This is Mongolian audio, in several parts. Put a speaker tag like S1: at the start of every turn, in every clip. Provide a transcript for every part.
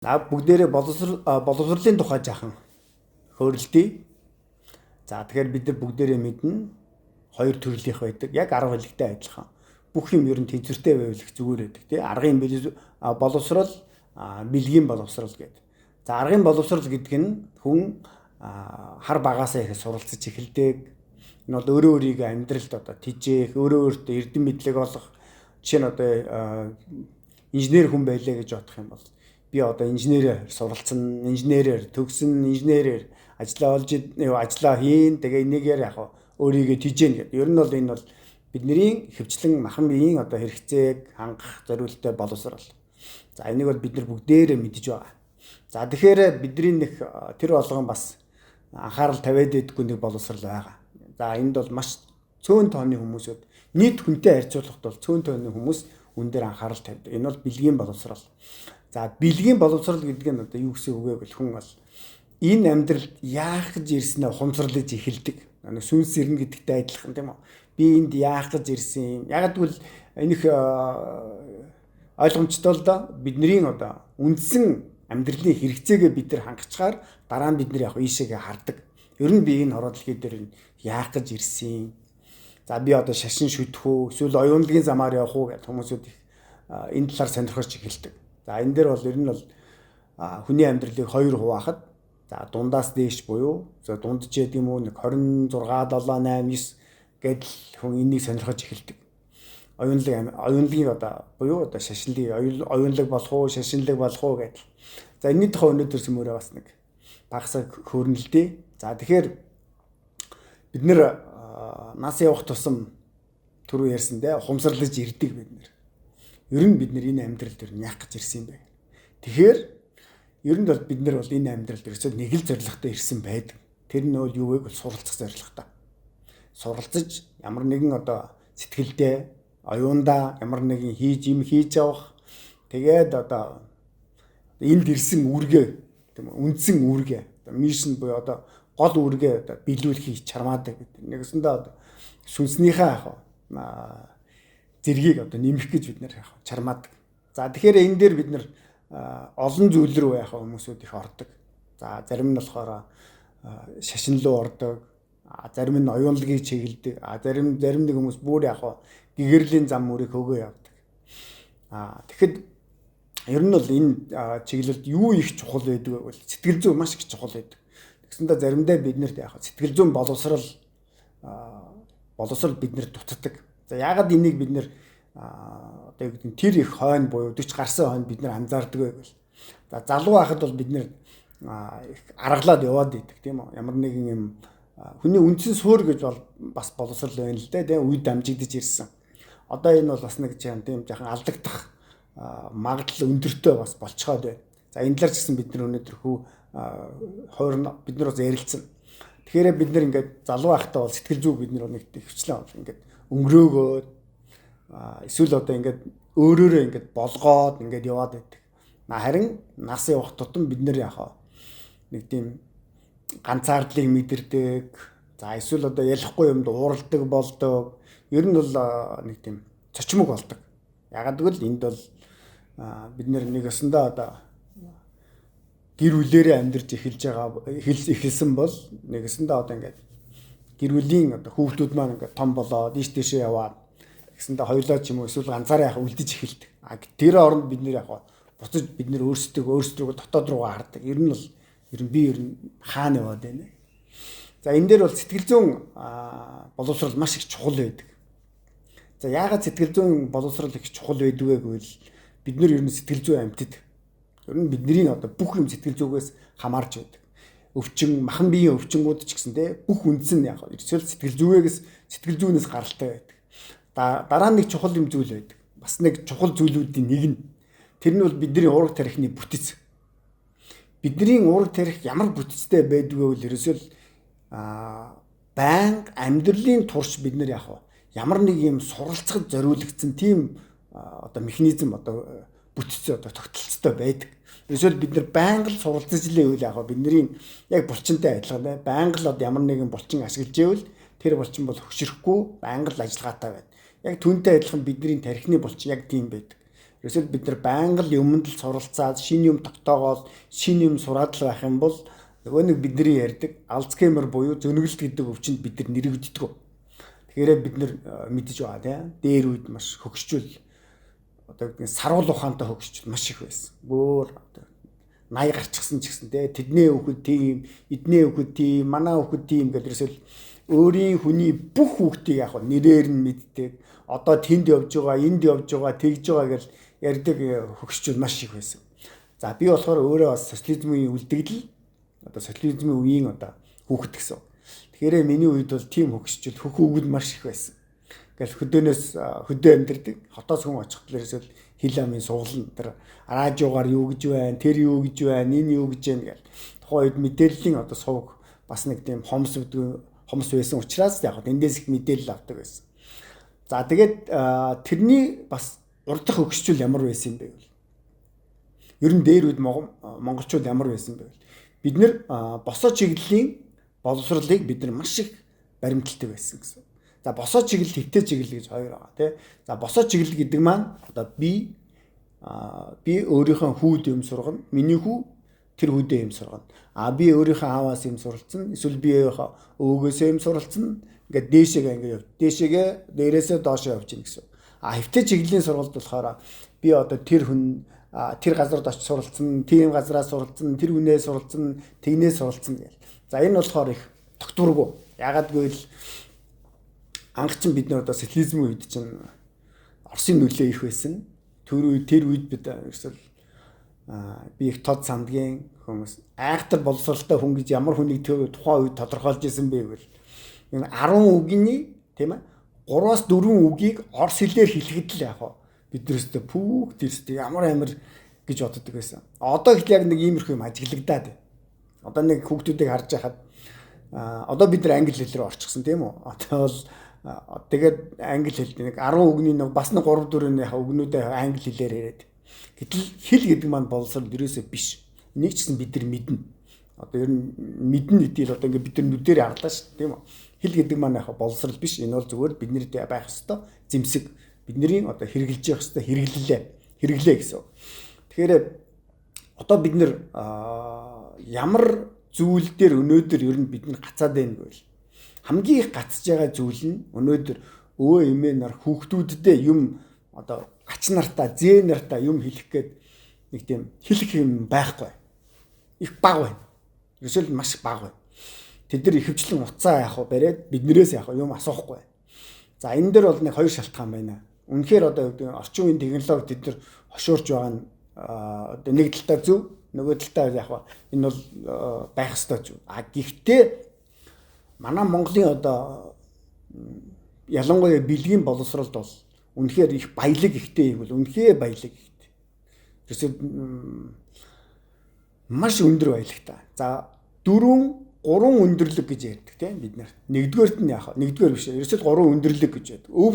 S1: Бүгдээрээ боловсролын тухай жаахан хөөрөлтөе. Тэгэхээр бид нар бүгдээрээ мэднэ хоёр төрлийнх байдаг. Яг арга барилтай адилхан. Бүх юм ер нь тэнцвэртэй байвал их зүгээр байдаг тий. Аргын боловсрол, бэлгийн боловсрол гэдэг. Аргын боловсрол гэдэг нь хүн хар багаасаа их суралцж эхэлдэг. Энэ бол өөрөө өөрийгөө амьдралд тижээх, өөрөө өөртөө эрдэм мэдлэг олох. Жишээ нь инженер хүн байлаа гэж бодох юм бол би инженерээр суралцсан, инженерээр төгсөн, инженерээр ажиллаа хийн. Тэгээ энийгээр өөрийгөө тижээн гэдэг. Ер нь бол энэ бол бидний хөвчлэн махан биеийн хэрэгцээг хангах зорилттой боловсрол. Энийг бол бид нар бүгдээрээ мэдж байгаа. Тэгэхээр бидний нэг тэр болгон бас анхаарал тавиад байдаггүй нэг боловсрол байгаа. Энд бол маш цөөн тооны хүмүүсүүд нийт хүнтэй харьцуулахад бол цөөн тооны хүмүүс үн дээр анхаарал тавьдаг. Энэ бол бэлгийн боловсрол. Бэлгийн боловсрол гэдэг нь юу гэсэн үг вэ гэвэл хүн бол энэ амьдралд яах гэж ирснээ ухамсарлаж эхэлдэг. Сүнс ирнэ гэдэгтэй адилхан тийм үү? Би энд яах гэж ирсэн юм? Яг гэвэл энэ их ойлгомжтой л да. Бидний үндсэн амьдралын хэрэгцээгээ бид нар хангачаар дараа нь бид нар ийшээгээ хардаг. Ер нь би энэ хороо дэлхий дээр яах гэж ирсэн юм? Би шашин шүтэх үү? Эсвэл оюунлагын замаар явах уу гэх хүмүүсүүд их энэ талаар сонирхож эхэлдэг. Энэ дээр бол ер нь бол хүний амьдралыг хоёр хуваахад дундаас дээш буюу дундж яд юм уу 26 7 8 9 гэдэл хүн энийг сонирхож эхэлдэг. Оюунлагын буюу шашинлыг оюунлаг болох уу, шашинлаг болох уу гэдэл. Энэний тухай өнөөдөр сүмөрөө бас нэг багсаа хөөрнөлдөө. Тэгэхээр бид нэр нас явах тусам түрүү ярьсандээ ухамсарлаж ирдэг бид нэр. Ер нь бид энэ амьдрал дээр яах гэж ирсэн юм бэ? Тэгэхээр ер нь бол бид нар бол энэ амьдрал дээр нэг л зорилготой ирсэн байдаг. Тэр нь юу вэ гэвэл суралцах зорилготой. Суралцаж ямар нэгэн сэтгэлдээ оюундаа ямар нэгэн хийж авах. Тэгээд энд ирсэн үүргээ тийм үндсэн үүргээ мишн буюу гол үүргээ биелүүлэхийг чармаадаг гэдэг. Нэгсэндээ сүнснийхээ зэргийг нэмэх гэж бид нэр чармаадаг. Тэгэхээр энэ дээр бид нэр олон зүйл рүү хүмүүсүүд их ордог. Зарим нь болохоор шашин руу ордог. Зарим нь оюунлагыг чиглэдэг. Зарим нэг хүмүүс бүр гэгэрлийн зам мөрийг хөгөө явдаг. Тэгэхэд ер нь бол энэ чиглэлд юу их чухал байдаг вэ? Сэтгэл зүй маш их чухал байдаг. Тэгсэндээ заримдаа биднэрт сэтгэл зүйн боловсрал биднэрт дутдаг. Яагаад энийг бид нэр тэр их хойно буюу 40 гарсан хойно бид нэр анзаардаг вэ гэвэл залуу байхад бол бид нэр их аргалаад яваад идэг тийм үү? Ямар нэгэн юм хүний үндсэн суурь гэж бас боловсрал байна л дээ. Үе дамжигдж ирсэн. Энэ бол бас нэг тийм жоохон алдагдах магадлал өндөртэй бас болцоход байна. Энэ талаар ч гэсэн бид нар өнөөдөр хойрно бид нар бас ярилцсан. Тэгэхээр бид нар ингээд залуу байхдаа бол сэтгэл зүй бид нар нэг хвчлэн ингээд өнгөрөөгөөд эсвэл ингээд өөрөөрөө ингээд болгоод ингээд яваад байдаг. Харин нас явах тутам бид нэр нэг тийм ганцаардлыг мэдэрдэг. Эсвэл ялахгүй юмд ууралдаг болдог. Ер нь бол нэг тийм цочмог болдог. Ягаад гэвэл энд бол бид нэг өсөндөө гэр бүлээрээ амьдарч эхэлсэн бол нэгэсэндээ ингээд гэр бүлийн хүүхдүүд маань ингээд том болоод ийшээ яваад гэсэндээ хоёулаа ч юм уу эсвэл ганцаараа үлдэж эхэлдэг. Тэр оронд бид нэр буцаж бид нэр өөрсдөө дотоод руугаа хардаг. Ер нь би хаана яваад байна. Энэ дээр бол сэтгэл зүйн боловсрол маш их чухал байдаг. Яагаад сэтгэл зүйн боловсрол их чухал байдаг вэ гэвэл бид нар ер нь сэтгэл зүйн амьтад. Ер нь бидний бүх юм сэтгэл зүйгээс хамаарч байдаг. Махан биеийн өвчнгүүд ч гэсэн бүх үндсэн эсвэл сэтгэл зүйнээс гаралтай байдаг. Дараа нэг чухал юм зүйл байдаг. Бас нэг чухал зүйлүүдийн нэг нь тэр нь бол бидний ураг тархины бүтэц. Бидний ураг тархи ямар бүтэцтэй байдг вэ гэвэл ерөөсөө байнга амьдралын турш бид нар ямар нэг юм суралцахад зориулагдсан тийм механизм бүтц тогтолцоотой байдаг. Эсвэл бид нар байнга л суралцж илээ үйл бидний яг булчинтай адилхан байнга л ямар нэгэн булчин ашиглаж ивэл тэр булчин бол хөшрөхгүй байнга л ажиллагаатай байна. Яг түүнтэй адилхан бидний тархины булчин яг тийм байдаг. Ерөөсөө бид нар байнга л юмд л суралцаад шинэ юм тогтоогоод шинэ юм сураад л байх юм бол нөгөө нэг бидний ярьдаг Альцгеймер буюу зөнөглөлт гэдэг өвчнөд бид нар нэрвэгддэг. Тэгэхээр бид нар мэдэж байгаа тийм. Дээр үед маш хөгшчүүл одоо гэдэг нь сарвал ухаантай хөгшчүүл маш их байсан. Өөр 80 гарчихсан ч гэсэн тийм. Тэдний хүүхэд тийм, эдний хүүхэд тийм, манай хүүхэд тийм гэдэг ерөөсөө өөрийн хүний бүх хүүхдийг яг нэрээр нь мэддэг. Одоо тэнд явж байгаа, энд явж байгаа, тэгж байгаа гэж ярьдаг хөгшчүүл маш их байсан. За би болохоор өөрөө бас социализмын үлдэгдэл одоо социализмын үеийн одоо хүүхэд гэсэн. Тэгэхээр миний үед бол тийм хөгшчүүл хөх үгэл маш их байсан. Ингээл хөдөөнөөс хөдөө амьдэрдэг. Хотоос хүн очих талаараа хил амын суглан тэр радиогаар юу гэж байна, тэр юу гэж байна, энэ юу гэж байна гэл. Тухайн үед мэдээллийн одоо сувг бас нэг тийм хомс байсан учраас яг эндээс их мэдээлэл авдаг байсан. За тэгээд тэрний бас урд дахь хөгшчүүл ямар байсан юм бэ гэвэл ер нь дээр үед монголчууд ямар байсан бэ гэвэл бид нэр босоо чиглэлийн боловсролыг бид нар маш их баримталдаг байсан гэсэн. За босоо чиглэл хэвтэй чиглэл гэж хоёр байгаа тий. За босоо чиглэл гэдэг маань одоо би өөрийнхөө хүүд юм сургана. Миний хүү тэр хүүдээ юм сургана. Би өөрийнхөө ааваас юм суралцсан. Эсвэл би өвгөөсөө юм суралцсан. Ингээд дээшээгээ ингээд яв. Дээшээгээ дээрээсээ доошоо явж гин гэсэн. Хэвтэй чиглэлийн сургалт болохоор би одоо тэр хүн тэр газарт очиж суралцсан, тийм газраас суралцсан, тэр хүнээ суралцсан, тэгнээ суралцсан гэл. За энэ болохоор их тогтворгүй. Ягаад гэвэл анх чинь бид нар одоо социализмын үед чинь Оросын нөлөө их байсан. Тэр үед бид ерөөсөл би их тод сандгийн хүмүүс айхтар боловсралтай хүн гэж ямар хүнийг тухайн үед тодорхойлж исэн бэ гэвэл энэ 10 үгний тийм ээ 3-4 үгийг орос хэлээр хэлэхэд л яг бид нэрстэй пүүх тэрстэй ямар гэж боддог байсан. Одоо их яг нэг иймэрхүү юм ажиглагдаад. Одоо нэг хүүхдүүдийг харж байхад одоо бид нар англи хэл рүү орчихсон тийм үү? Одоо бол тэгээд англи хэлд нэг 10 үгний нэг бас нэг 3-4 үгнүүдээ англи хэлээр яриад. Гэтэл хэл гэдэг маань боловсрол ерөөсөө биш. Энийг ч гэсэн бид нар мэднэ. Одоо ер нь мэднэ гэдгийг одоо ингээд бид нар нүдээр харлаа шүү дээ тийм үү? Хэл гэдэг маань яг боловсрол биш. Энэ бол зүгээр бидний байх ёстой зэмсэг. Бидний одоо хэрэгжилж явах ёстой хэрэглээ гэсэн. Тэгэхээр одоо бид нар ямар зүйл дээр өнөөдөр ер нь бид нар гацаад байна гэвэл хамгийн их гацж байгаа зүйл нь өнөөдөр өө эмээ нар хүүхдүүддээ юм одоо ач нартаа, зээ нартаа юм хэлэх гээд нэг тийм хэлэх юм байхгүй. Их бага байна. Ерөөсөө маш бага байна. Тэд нар ихэвчлэн уцаа яах вэ бариад биднээс яах вэ юм асуухгүй. За энэ дээр бол нэг хоёр шалтгаан байна. Үнэхээр одоо орчин үеийн технологи тэд нар хошуурч байгаа нь одоо нэг талдаа зөв, нөгөө талдаа яах вэ энэ бол байх ёстой ч. Гэхдээ манай Монголын одоо ялангуяа бэлгийн боловсролд бол үнэхээр их баялаг ихтэй юм бол үнэхээр баялаг ихтэй. Тэрсээ маш өндөр баялагтай. За 3 өндөрлөг гэж ярьдаг тийм бид нар. Нэгдүгээрт нь яах вэ? Нэгдүгээр биш. Ерөөсөө 3 өндөрлөг гэж байдаг. Өв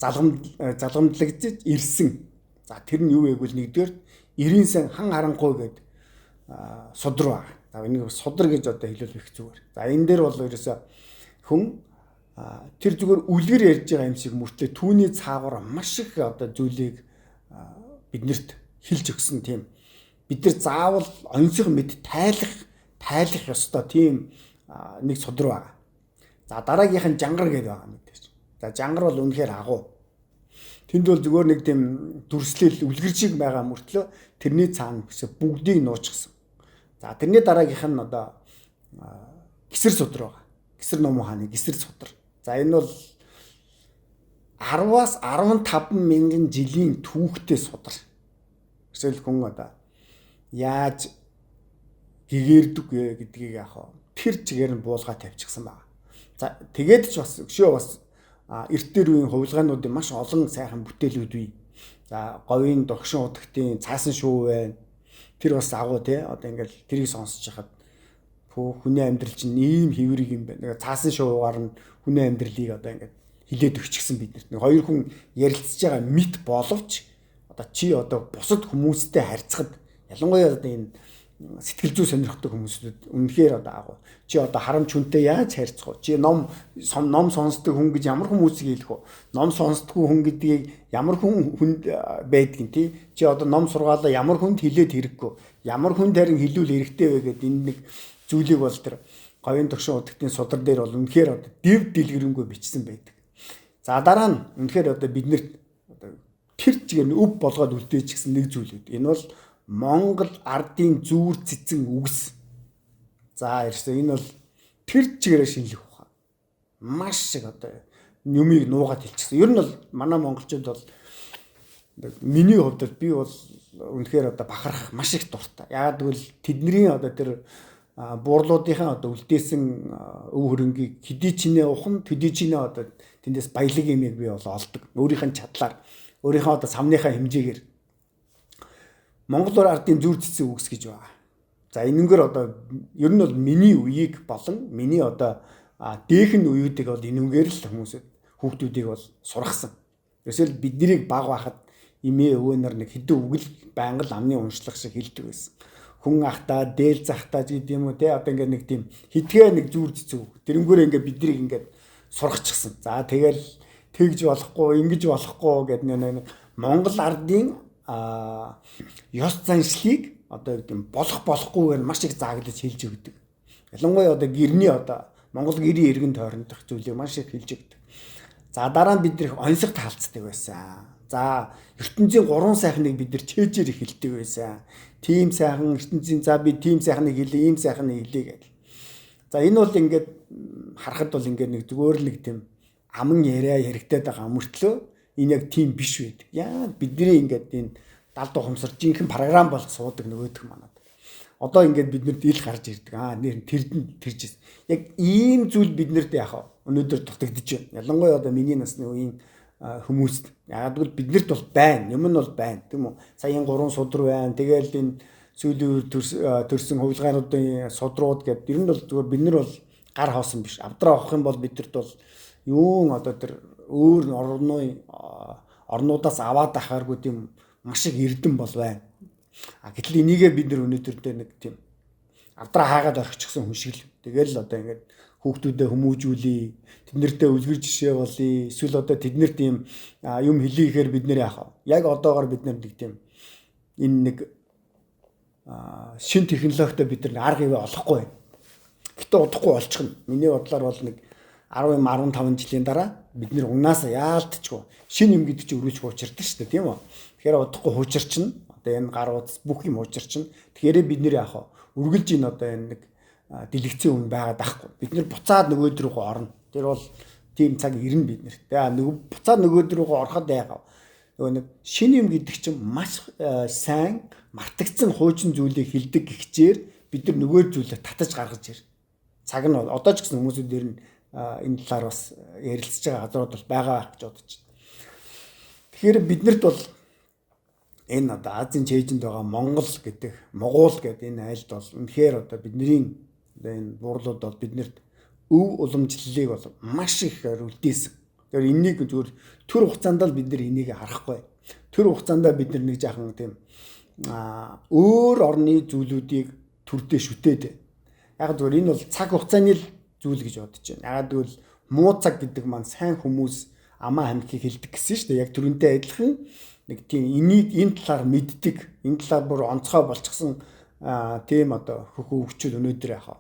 S1: залгамжлагдж ирсэн. За тэр нь юу вэ гэвэл нэгдүгээр 90 сан хан харанхуй гэдэг судар баг. За энийг судар гэж одоо хэлвэл их зүгээр. За энэ дээр бол ерөөсөө хүн тэр зүгээр үлгэр ярьж байгаа юм шиг мөртлөө түүний цаагаар маш их одоо зүйлийг биднэрт хэлж өгсөн тийм. Бид нар заавал онцгой мэд тайлах ёстой тийм нэг судар байгаа. За дараагийнх нь жангар гэдэг байгаа мэдээж. За жангар бол үнэхээр агуу. Тэнд бол зүгээр нэг тийм дүрслэл үлгэрчиг байгаа мөртлөө тэрний цаана бүгдийг нуучихсан. За тэрний дараагийнх нь одоо гисэр судар байгаа. Гисэр номон хааны гисэр судар. За энэ бол 10-аас 15 мянган жилийн түүхтэй судар. Эсвэл хүн одоо яаж гэгэрдэг гэдгийг яах вэ? Тэр чигээр нь буулгаа тавьчихсан байна. За тэгээд ч бас эрт дээр үеийн хувилгаануудын маш олон сайхан бүтээлүүд бий. За говийн догшин удагтын цаасан шуу байна. Тэр бас агуу тий. Одоо ингээл тэрийг сонсож хахад хүний амьдрал чинь ийм хэврэг юм байна. Цаасан шуугаар нь хүний амьдралыг одоо ингээд хилээд өгчихсэн биднэрт. Нэг хоёр хүн ярилцж байгаа мэд боловч одоо чи одоо бусад хүмүүстэй харьцахад ялангуяа одоо энэ сэтгэл зүй сонирхдаг хүмүүсүүд үнэхээр одоо агуу. Чи одоо харамч хүнтэй яаж харьцах вэ? Чи ном сонсдог хүн гэж ямар хүмүүсийг хэлэх вэ? Ном сонсдоггүй хүн гэдгийг ямар хүнд байдгийг тий? Чи одоо ном сургаалаа ямар хүнд хэлээд хэрэггүй? Ямар хүнд харин хэлүүл хэрэгтэй вэ гэдэг энэ нэг зүйлийг бол тэр говийн төгшин удагдгийн судар дээр бол үнэхээр одоо дэв дэлгэрэнгүй бичсэн байдаг. За дараа нь үнэхээр одоо биднэрт одоо тэр чигээр өв болгоод үлдээж гисэн нэг зүйл үүд. Энэ бол Монгол ардын зүүр цэцэн үгс. За ярьсан энэ бол тэр чигээрээ шинжлэх ухаан. Маш их одоо юмыг нуугаад хэлчихсэн. Ер нь бол манай монголчууд бол миний хувьд би бол үнэхээр одоо бахарах маш их дуртай. Яагаад гэвэл тэдний одоо тэр буурлуудынхаа одоо үлдээсэн өв хөрөнгийг хэдий чинээ ухан, төдий чинээ одоо тэндээс баялаг юмыг би бол олдог. Өөрийнх нь чадлаар, өөрийнхөө одоо самныхаа хэмжээгээр Монгол ардын зүр цэцэн үгс гэж байгаа. За энэнгээр одоо ер нь бол миний үеийг болон миний одоо дээхэн үеүүдийг бол энэнгээр л хүүхдүүдийг бол сургасан. Эсвэл биднийг баг байхад эмээ өвөнөр нэг хэдэн үгэл байнга л амны уншлах шиг хэлдэг байсан. Хүн ахта, дээл захта гэдэг юм уу те одоо ингээд нэг тийм хитгэе нэг зүр цэцэн үг. Тэрнгээр ингээд биднийг ингээд сургачихсан. За тэгэл тэгж болохгүй, ингэж болохгүй гэдэг нэг Монгол ардын ёс заншлыг одоо гэдэг болохгүйгээр маш их зааглаж хэлж өгдөг. Ялангуяа одоо гэрний одоо Монгол гэрийн иргэн тойрондох зүйлийг маш их хэлж өгдөг. За дараа нь бид нэр онцлог таалцдаг байсан. За ертөнцийн 3 сайхныг бид нар чэйжээр хэлдэг байсан. Тим сайхан ертөнцийн за би тим сайхныг хэлээ, ийм сайхныг хэлээ гэл. За энэ бол ингээд харахад бол ингээд нэг зүгээр л нэг тийм аман яриа яригдаад байгаа мөртлөө энэ яг тийм биш байдаг. Яа бидний ингээд энэ далд ухамсар жинхэнэ програм бол суудаг нөгөөдөх манад. Одоо ингээд биднэрт ил гарч ирдэг. Нэр тэрдэн тэржсэн. Яг ийм зүйл биднэрт яах вэ? Өнөөдөр дутагдж байна. Ялангуяа одоо миний насны үеийн хүмүүст яагаад гэвэл биднэрт бол байна. Юм нь бол байна. Тийм үү? Саяын 3 судар байна. Тэгээл энэ сүүлийн төрсэн хувилгаануудын судрууд гэдэг. Ер нь бол зүгээр бид нар бол гар хоосон биш. Авдраа авах юм бол бидэрт бол юун одоо тэр өөр орнуудаас аваад ахааргүй тийм маш их эрдэм бол байна. Гэтэл энийгээ бид нар өнөөдөр нэг тийм авдраа хаагаад орчихсон хүн шиг л. Тэгэл одоо ингээд хүүхдүүдэд хүмүүжүүлээ, тэднэртэй үлгэр жишээ болъё. Эсвэл одоо тэднэрт ийм юм хэлийхээр бид нэр яах вэ? Яг одоогоор бид нар нэг тийм энэ нэг шин технологитой бид нар арга ивэ олохгүй. Гэтэ удахгүй олчихно. Миний бодлоор бол нэг 10-15 жилийн дараа бид нэр унаасаа яалтчгүй шин юм гэдэг чинь өрөөж хуучирдаг шүү дээ, тийм үү? Тэгэхээр удахгүй хуучирчна. Одоо энэ гар утас бүх юм хуучирчна. Тэгэхээр бид нэр яах вэ? Үргэлж энэ одоо энэ нэг дэлгэцэн хүн байгаад байхгүй. Бид нэр буцаад нөгөөд рүүгээ орно. Тэр бол тийм цаг ирнэ бид нэр. Тэгээ нөгөө буцаад нөгөөд рүүгээ ороход яах вэ? Нөгөө нэг шин юм гэдэг чинь маш сайн мартагдсан хуучин зүйлийг хилдэг гихчээр бид нар нөгөө зүйлээ татаж гаргаж ир. Цаг нь бол одоо ч гэсэн хүмүүсүүд дэр нь энэ талаар бас ярилцж байгаа газрууд бол байгаа гэж бодож байна. Тэгэхээр биднэрт бол энэ одоо Азийн чэйжэнд байгаа Монгол гэдэг, Могуул гэдэг энэ айлд бол үнэхээр одоо бидний энэ буурлууд бол биднэрт өв уламжлалыг бол маш их үлдээсэн. Тэгэхээр энийг зөвхөн төр хугацаанд л бид нар энийг харахгүй. Төр хугацаанд бид нар нэг жаахан тийм өөр орны зүйлүүдийг төрдөө шүтээд. Яг зөвхөн энэ бол цаг хугацааны л зүйл гэж бодож байна. Ягаад гэвэл муу цаг гэдэг маань сайн хүмүүс амаа амьдгийг хэлдэг гэсэн шүү дээ. Яг түрүүнтэй адилхан нэг тийм энийг энэ талаар мэддэг, энэ талаар бүр онцгой болчихсон тийм одоо хөвгчүүд өнөөдөр яхаа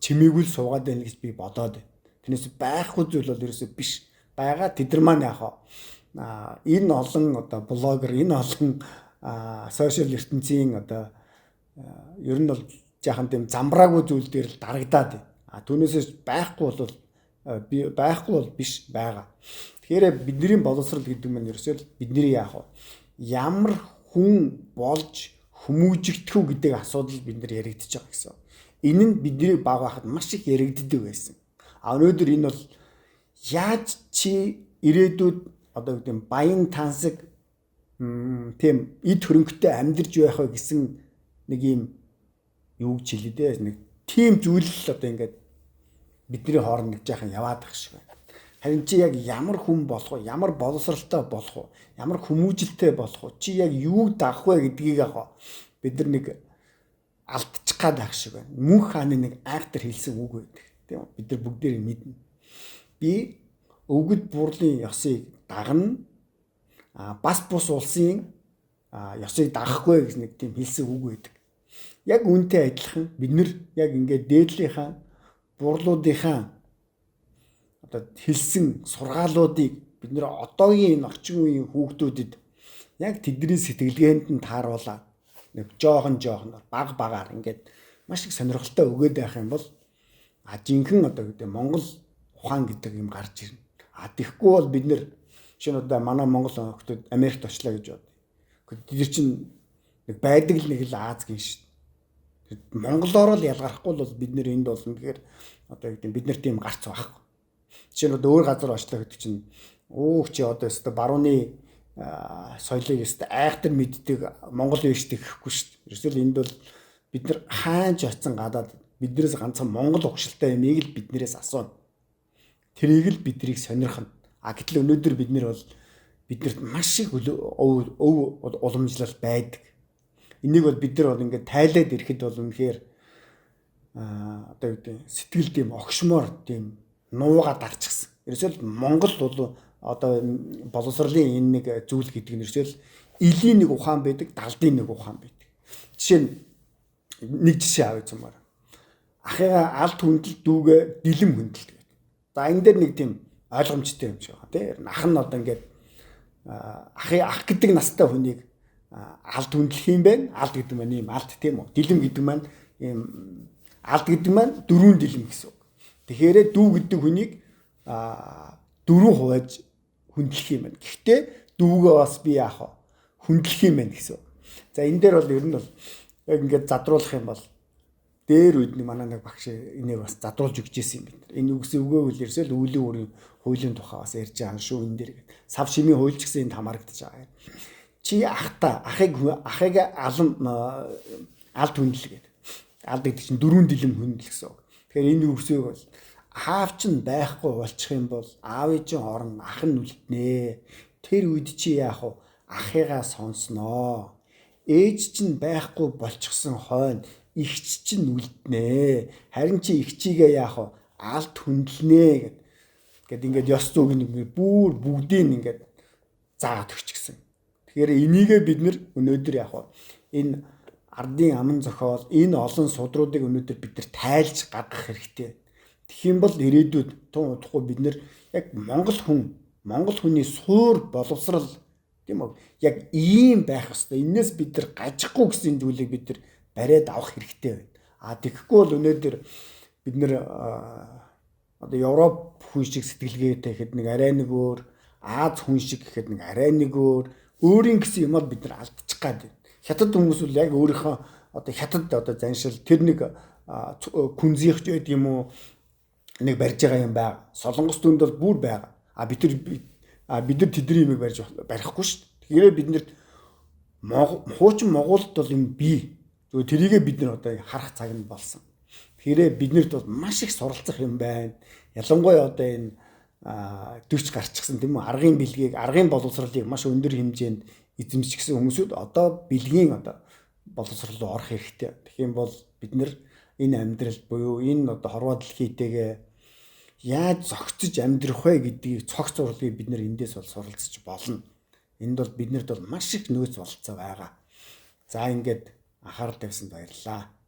S1: чимээгүй л суугаад байна гэж би бодоод байна. Тэрнээс байхгүй зүйл бол ерөөсөө биш. Бага тэд нар маань яхаа энэ олон одоо блогер, энэ олон сошиал ертөнцийн одоо ер нь бол жаахан тийм замбраагүй зүйл дээр л дарагдаад байна. Түүнээсээ байхгүй бол биш байгаа. Тэгэхээр бидний боловсрал гэдэг нь ерөөсөө бидний яах вэ? Ямар хүн болж хүмүүжигдэх үү гэдэг асуудал бид нар яригдчихэж байгаа гэсэн. Энэ нь бидний баг байхад маш их яригддаг байсан. Өнөөдөр энэ бол яаж чи ирээдүйд одоо гэдэг нь баян тансаг тийм эд хөрөнгөтэй амьдарч байх вэ гэсэн нэг юм юу гэж хэлээ дээ. Нэг тийм зүйл л одоо ингээд бидний хооронд нэг жаахан яваад байх шиг байна. Харин чи яг ямар хүн болох вэ? Ямар боловсралтай болох вэ? Ямар хүмүүжлтэй болох вэ? Чи яг юуг дагах вэ гэдгийг яг бид нар нэг алдчих гад байх шиг байна. Мөнх хааны нэг актер хэлсэн үг байдаг. Тийм үү? Бид нар бүгдээрээ мэднэ. Би өвгөд бурлын ёсыг дагна. Бас бус улсын ёсыг дагахгүй гэж нэг тийм хэлсэн үг байдаг. Яг үүнтэй адилхан бид нар яг ингээд дээдлийнхаа бурлуудынхаа одоо хэлсэн сургаалуудыг бид нэр одоогийн энэ орчин үеийн хүүхдүүдэд яг тэдний сэтгэлгээнд нь тааруулаад нэг жоохон баг багаар ингээд маш их сонирхолтой өгөөд байх юм бол жинхэнэ одоо гэдэг Монгол ухаан гэдэг юм гарч ирнэ. Тэгэхгүй бол бид нэр шинэ одоо манай Монгол хүүхдүүд Америкт очлоо гэж бод. Тэд чинь нэг байдаг л нэг л Аз гин шүү дээ. Монголоор л ялгархгүй бол бид нэр энд болно гэхээр одоо гэдэг бид нар тийм гарц байхгүй. Жишээ нь одоо өөр газар очлоо гэдэг чинь чи одоо өстө барууны соёлыг өстө айхтар мэддэг Монгол биш гэхгүй шүү дээ. Ерөөсөө энд бол бид нар хаанч очсон гадаад биднээс ганцхан Монгол угшилтай юмыг л биднээс асууна. Тэрийг л бидрийг сонирхно. Гэтэл өнөөдөр бид нар бол биднэрт маш их уламжлал байдаг. Энийг бол бид нар бол ингээд тайлаад ирэхэд бол үнэхээр одоо гэдэг сэтгэл тийм огшмоор тийм нууга дарчихсан. Ерөөсөө Монгол бол одоо боловсролын энэ нэг зүйл гэдэг нь ерөөсөө элийн нэг ухаан байдаг, далдын нэг ухаан байдаг. Жишээ нь нэг жишээ авъя зумаар. Ахыгаа алд хүндэл дүүгээ дэлэм хүндэл гэдэг. За энэ дээр нэг тийм ойлгомжтой юм шиг байна тийм. Ах нь одоо ингээд ах гэдэг настай хүнийг алд хүндлэх юм байна. Алд гэдэг маань ийм алд тийм үү. Дэлэм гэдэг маань ийм алд гэдэг маань дөрвөн дэлэм гэсэн үг. Тэгэхээр дүү гэдэг хүнийг дөрвөн хувааж хүндлэх юм байна. Гэхдээ дүүгээ бас би яах вэ? Хүндлэх юм байна гэсэн үг. За энэ дээр бол ер нь бол яг ингээд задруулах юм бол дээр үед нэг манай нэг багш энийг бас задруулж өгч ирсэн юм бид. Энэ үгс өгөөгөл ерөөсөө үеийн өөрийн хуулийн тухай бас ярьж байгаа шүү энэ дээр. Сав шимийн хууль ч гэсэн энд хамаарагдаж байгаа юм. Чи ахыг алд хүндэл гэдэг. Алд гэдэг чинь дөрвөн дэлэм хүндэл гэсэн үг. Тэгэхээр энэ үгсийг бол аав чинь байхгүй болчих юм бол аавын чинь орон ах нь үлднэ. Тэр үед чи яах вэ? Ахыгаа сонсноо. Ээж чинь байхгүй болчихсон хойно игч чинь үлднэ. Харин чи игчигээ яах вэ? Алд хүндлэнэ гэд ингээд ёс зүйг нэг бүр бүгдийг ингээд заагаад өгчихсэн. Тэгэхээр энийгээ бид нэр өнөөдөр яах вэ? Энэ ардын аман зохиол энэ олон судруудыг өнөөдөр бид нар тайлж гаргах хэрэгтэй. Тэгэх юм бол ирээдүйд тун удахгүй бид нэр яг Монгол хүний суур боловсрал тийм үү? Яг ийм байх ёстой. Энээс бид нар гажихгүй гэсэн зүйлийг бид нар бариад авах хэрэгтэй байна. Тэгэхгүй бол өнөөдөр бид нар одоо Европ хүн шиг сэтгэлгээтэй гэхэд нэг арай нэг өөр, Аз хүн шиг гэхэд нэг арай нэг өөр, өөрийн гэсэн юм бол бид нар алдчих гад байна. Хятад хүмүүс бол яг өөрийнхөө одоо хятад одоо заншил тэр нэг күнзийхч байд юм уу нэг барьж байгаа юм байна. Солонгос дүнд бол бүр байгаа. Бид нар тэдний юмыг барихгүй шүү дээ. Тэгэхээр бид нэр хуучин Монголд бол юм бий. Зөв тэрийгээ бид нар одоо харах цаг нь болсон. Тэгэхээр биднэрт бол маш их суралцах юм байна. Ялангуяа одоо энэ 40 гарчихсан тийм үү аргын бэлгийг, аргын боловсролыг маш өндөр хэмжээнд эзэмшчихсэн хүмүүсүүд одоо бэлгийн одоо боловсрол руу орох хэрэгтэй. Тэгэх юм бол бид нар энэ амьдрал буюу энэ одоо хорвоо дэлхийтэйгээ яаж зохицож амьдрах вэ гэдгийг цогц зургийг бид нар эндээс бол суралцж болно. Энд бол биднэрт бол маш их нөөц болцоо байгаа. За ингээд анхаарал тавьсанд баярлалаа.